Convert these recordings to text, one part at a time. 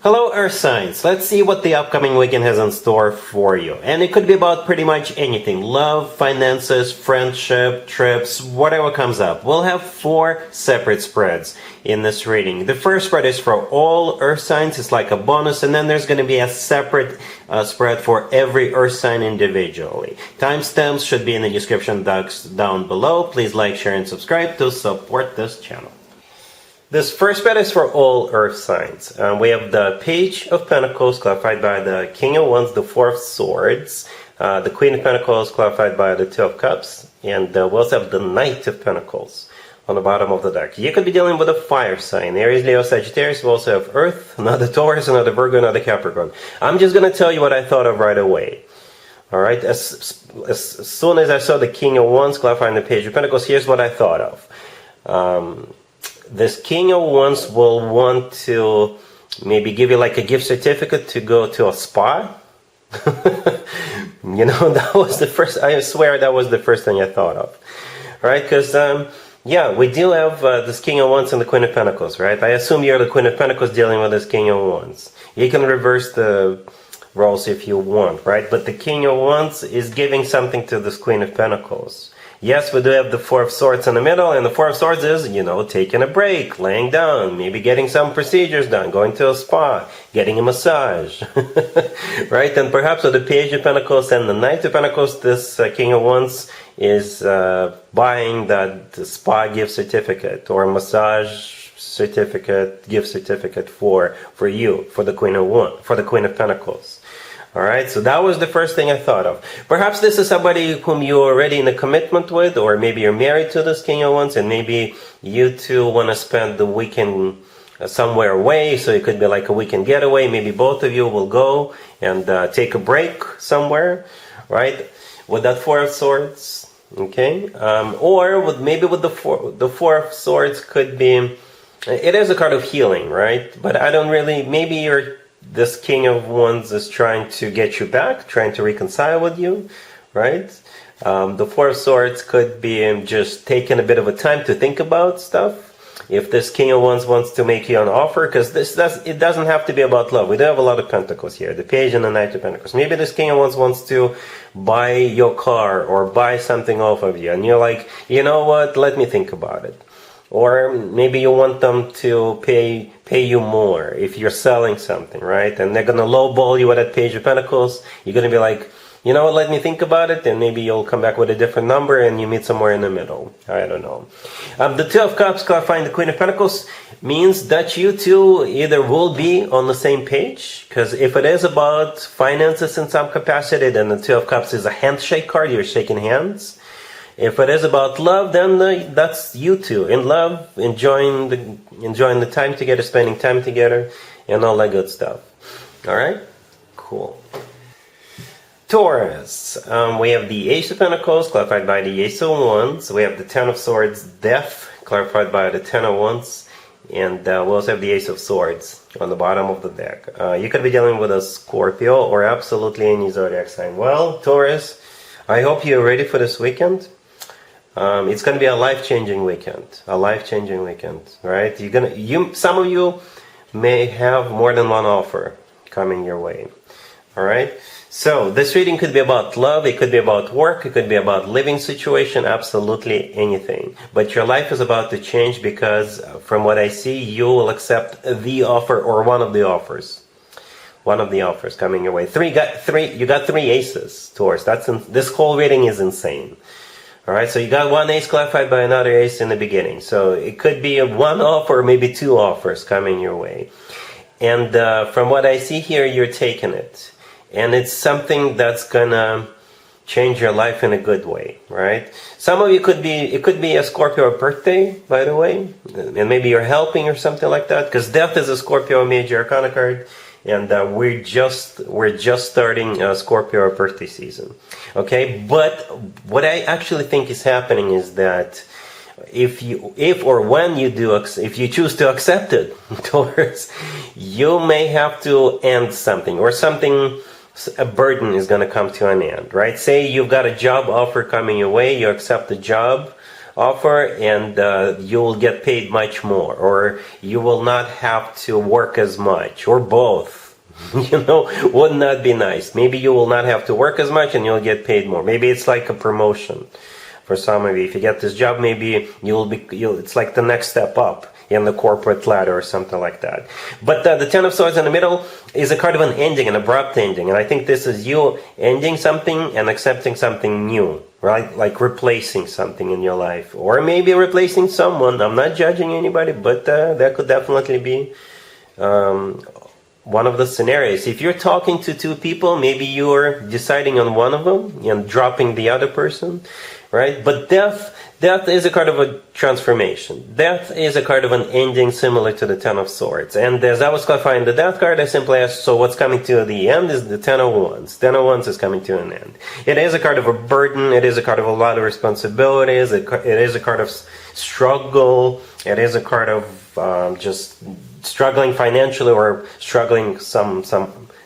Hello Earth signs, let's see what the upcoming weekend has in store for you. And it could be about pretty much anything. Love, finances, friendship, trips, whatever comes up. We'll have 4 separate spreads in this reading. The first spread is for all Earth signs, it's like a bonus, and then there's going to be a separate spread for every Earth sign individually. Timestamps should be in the description box down below. Please like, share, and subscribe to support this channel. This first spread is for all Earth signs. We have the Page of Pentacles clarified by the King of Wands, the Four of Swords, the Queen of Pentacles clarified by the Two of Cups, and we also have the Knight of Pentacles on the bottom of the deck. You could be dealing with a fire sign, Aries, Leo, Sagittarius. We also have Earth, another Taurus, another Virgo, another Capricorn. I'm just going to tell you what I thought of right away. Alright, as soon as I saw the King of Wands clarifying the Page of Pentacles, here's what I thought of. This King of Wands will want to maybe give you like a gift certificate to go to a spa. You know, that was the first, I swear that was the first thing I thought of. Right? Because, yeah, we do have this King of Wands and the Queen of Pentacles, right? I assume you're the Queen of Pentacles dealing with this King of Wands. You can reverse the roles if you want, right? But the King of Wands is giving something to this Queen of Pentacles. Yes, we do have the Four of Swords in the middle, and the Four of Swords is, you know, taking a break, laying down, maybe getting some procedures done, going to a spa, getting a massage, right? And perhaps with the Page of Pentacles and the Knight of Pentacles, this King of Wands is buying that spa gift certificate or massage certificate, gift certificate for you, for the Queen of Pentacles. Alright, so that was the first thing I thought of. Perhaps this is somebody whom you're already in a commitment with, or maybe you're married to this King of Wands, and maybe you two want to spend the weekend somewhere away, so it could be like a weekend getaway. Maybe both of you will go and take a break somewhere, right? With that Four of Swords, okay? Or maybe with the Four of Swords could be, it is a card of healing, right? But I don't really, maybe this King of Wands is trying to get you back, trying to reconcile with you, right? The Four of Swords could be just taking a bit of a time to think about stuff. If this King of Wands wants to make you an offer, because it doesn't have to be about love. We do have a lot of Pentacles here, the Page and the Knight of Pentacles. Maybe this King of Wands wants to buy your car or buy something off of you, and you're like, you know what, let me think about it. Or maybe you want them to pay you more if you're selling something, right? And they're going to lowball you with that Page of Pentacles. You're going to be like, you know what, let me think about it. And maybe you'll come back with a different number and you meet somewhere in the middle. I don't know. The Two of Cups clarifying the Queen of Pentacles means that you two either will be on the same page. Because if it is about finances in some capacity, then the Two of Cups is a handshake card. You're shaking hands. If it is about love, then that's you two in love, enjoying the time together, spending time together, and all that good stuff. All right, cool. Taurus, we have the Ace of Pentacles clarified by the Ace of Wands. We have the Ten of Swords, Death clarified by the Ten of Wands, and we also have the Ace of Swords on the bottom of the deck. You could be dealing with a Scorpio or absolutely any zodiac sign. Well, Taurus, I hope you're ready for this weekend. It's going to be a life-changing weekend. A life-changing weekend, right? Some of you may have more than one offer coming your way. All right? So, this reading could be about love, it could be about work, it could be about living situation, absolutely anything. But your life is about to change because, from what I see, you will accept the offer or one of the offers. One of the offers coming your way. You got three aces, Taurus. This whole reading is insane. Alright, so you got one ace clarified by another ace in the beginning. So it could be one offer or maybe 2 offers coming your way. And from what I see here, you're taking it. And it's something that's gonna change your life in a good way, right? Some of you it could be a Scorpio birthday, by the way. And maybe you're helping or something like that. Because Death is a Scorpio major arcana card. And we're just starting Scorpio birthday season, okay? But what I actually think is happening is that if you choose to accept it, Taurus, you may have to end something, or a burden is going to come to an end, right? Say you've got a job offer coming your way, you accept the job, offer, and you will get paid much more, or you will not have to work as much, or both. Wouldn't that be nice? Maybe you will not have to work as much and you'll get paid more. Maybe it's like a promotion for some of you. If you get this job, maybe it's like the next step up in the corporate ladder or something like that. But the Ten of Swords in the middle is a card of an ending, an abrupt ending. And I think this is you ending something and accepting something new, right? Like replacing something in your life. Or maybe replacing someone. I'm not judging anybody, but that could definitely be one of the scenarios. If you're talking to two people, maybe you're deciding on one of them and dropping the other person, right? But death is a card of a transformation. Death is a card of an ending similar to the Ten of Swords. And as I was clarifying the Death card, I simply asked, so what's coming to the end is the Ten of Wands. Ten of Wands is coming to an end. It is a card of a burden. It is a card of a lot of responsibilities. It is a card of struggle. It is a card of just struggling financially or struggling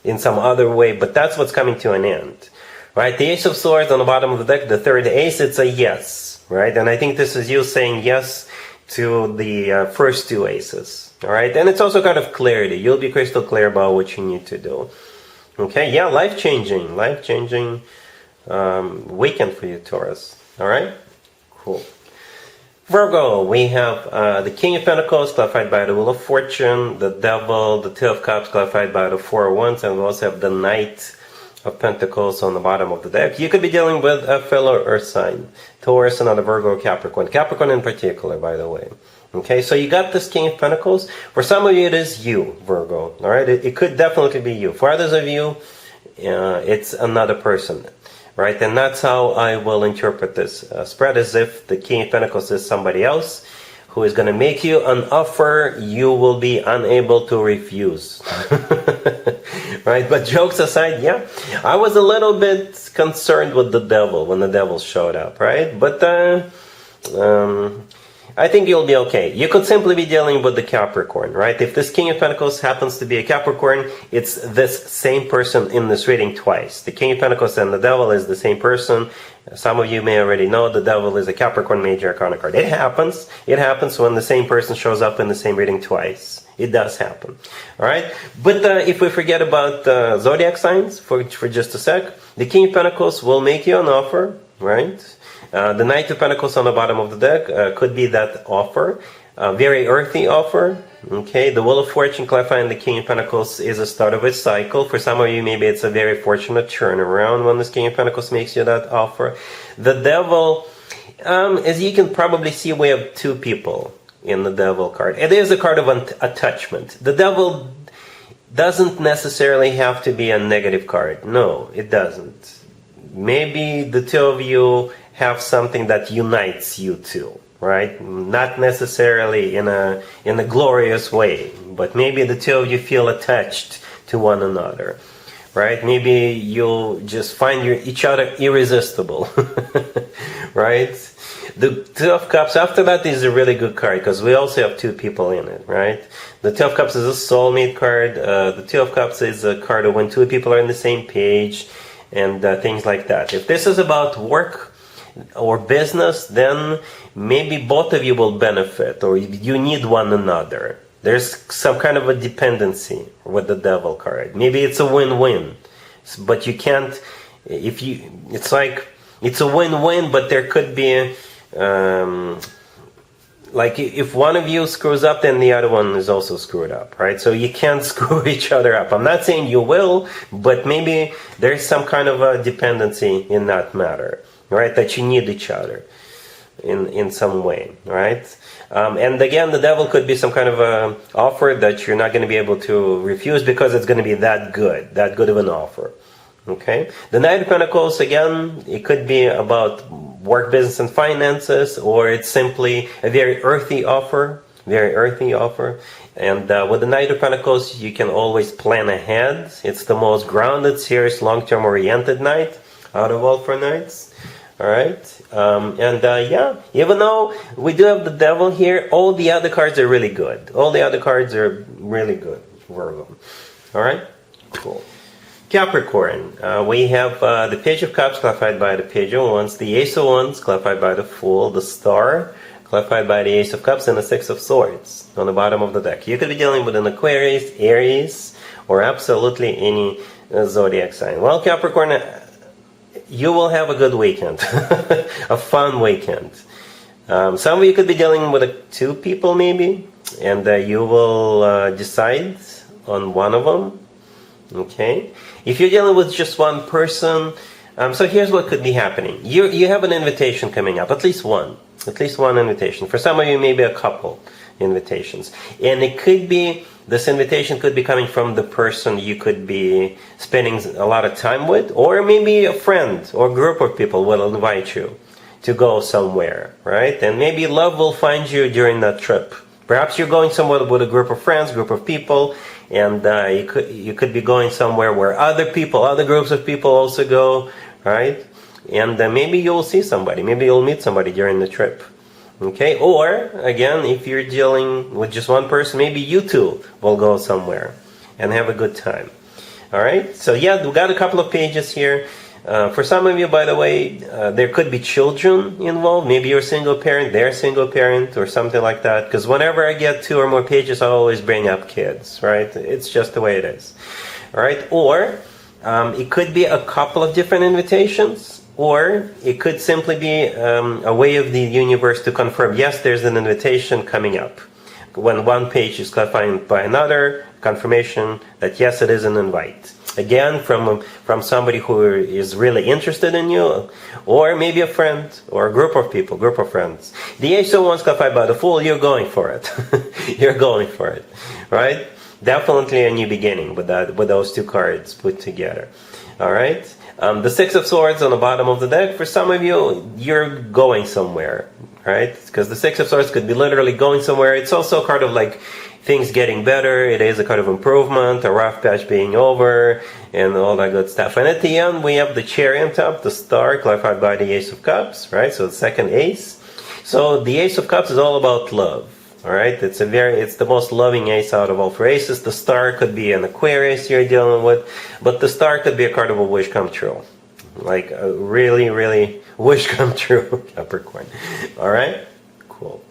in some other way, but that's what's coming to an end, right? The Ace of Swords on the bottom of the deck, the third ace, it's a yes, right? And I think this is you saying yes to the first two aces, all right? And it's also kind of clarity. You'll be crystal clear about what you need to do. Okay, yeah, life-changing weekend for you, Taurus, all right? Cool. Virgo, we have the King of Pentacles clarified by the Wheel of Fortune, the Devil, the Two of Cups clarified by the Four of Wands, and we also have the Knight of Pentacles on the bottom of the deck. You could be dealing with a fellow Earth sign, Taurus, another Virgo, Capricorn. Capricorn in particular, by the way. Okay, so you got this King of Pentacles. For some of you, it is you, Virgo. All right, it could definitely be you. For others of you, it's another person. Right, and that's how I will interpret this spread, as if the King of Pentacles is somebody else who is going to make you an offer you will be unable to refuse. Right, but jokes aside, yeah, I was a little bit concerned with the Devil when the Devil showed up, right? But I think you'll be okay. You could simply be dealing with the Capricorn, right? If this King of Pentacles happens to be a Capricorn, it's this same person in this reading twice. The King of Pentacles and the Devil is the same person. Some of you may already know the Devil is a Capricorn Major Arcana card. It happens. It happens when the same person shows up in the same reading twice. It does happen. All right? But if we forget about zodiac signs for just a sec, the King of Pentacles will make you an offer, right? The Knight of Pentacles on the bottom of the deck could be that offer, a very earthy offer. Okay, the Wheel of Fortune clarifying the King of Pentacles is a start of a cycle. For some of you, maybe it's a very fortunate turnaround when this King of Pentacles makes you that offer. The Devil, as you can probably see, we have two people in the Devil card. It is a card of attachment. The Devil doesn't necessarily have to be a negative card. No, it doesn't. Maybe the two of you have something that unites you two, right? Not necessarily in a glorious way, but maybe the two of you feel attached to one another, right? Maybe you'll just find each other irresistible, right? The Two of Cups, after that, is a really good card because we also have two people in it, right? The Two of Cups is a soulmate card. The Two of Cups is a card of when two people are on the same page and things like that. If this is about work or business, then maybe both of you will benefit, or you need one another. There's some kind of a dependency with the Devil card. Maybe it's a win-win, but you can't, it's like, it's a win-win, but there could be, like if one of you screws up, then the other one is also screwed up, right? So you can't screw each other up. I'm not saying you will, but maybe there's some kind of a dependency in that matter, right? That you need each other in some way, right? And again, the Devil could be some kind of a offer that you're not going to be able to refuse because it's going to be that good of an offer. Okay? The Knight of Pentacles, again, it could be about work, business, and finances, or it's simply a very earthy offer, And with the Knight of Pentacles, you can always plan ahead. It's the most grounded, serious, long-term oriented knight out of all four knights. All right? Yeah, even though we do have the Devil here, all the other cards are really good. All the other cards are really good, Virgo. All right? Cool. Capricorn, we have the Page of Cups clarified by the Page of Wands, the Ace of Wands clarified by the Fool, the Star clarified by the Ace of Cups, and the Six of Swords on the bottom of the deck. You could be dealing with an Aquarius, Aries, or absolutely any zodiac sign. Well, Capricorn, you will have a good weekend, a fun weekend. Some of you could be dealing with two people maybe, and you will decide on one of them. Okay, if you're dealing with just one person, so here's what could be happening. You have an invitation coming up, at least one invitation. For some of you, maybe a couple invitations, and it could be, this invitation could be coming from the person you could be spending a lot of time with, or maybe a friend or group of people will invite you to go somewhere, right? And maybe love will find you during that trip. Perhaps you're going somewhere with a group of friends, group of people, and you could be going somewhere where other groups of people also go, right? And maybe you'll see somebody, maybe you'll meet somebody during the trip. Okay, or again, if you're dealing with just one person, maybe you two will go somewhere and have a good time. All right, so yeah, we got a couple of pages here. For some of you, by the way, there could be children involved. Maybe you're a single parent, they're a single parent, or something like that. Because whenever I get two or more pages, I always bring up kids, right? It's just the way it is. All right, or it could be a couple of different invitations, or it could simply be a way of the universe to confirm, yes, there's an invitation coming up. When one page is clarified by another, confirmation that yes, it is an invite. Again, from somebody who is really interested in you, or maybe a friend, or a group of people, group of friends. The Ace of Wands clarified by the Fool, you're going for it. You're going for it, right? Definitely a new beginning with those two cards put together. All right. The Six of Swords on the bottom of the deck. For some of you, you're going somewhere, right? Because the Six of Swords could be literally going somewhere. It's also a card of like things getting better. It is a kind of improvement, a rough patch being over, and all that good stuff. And at the end, we have the cherry on top, the Star, clarified by the Ace of Cups, right? So the second ace. So the Ace of Cups is all about love, all right? It's the most loving ace out of all four aces. The Star could be an Aquarius you're dealing with, but the Star could be a card of a wish come true. Like a really, really wish come true, Capricorn. All right? Cool.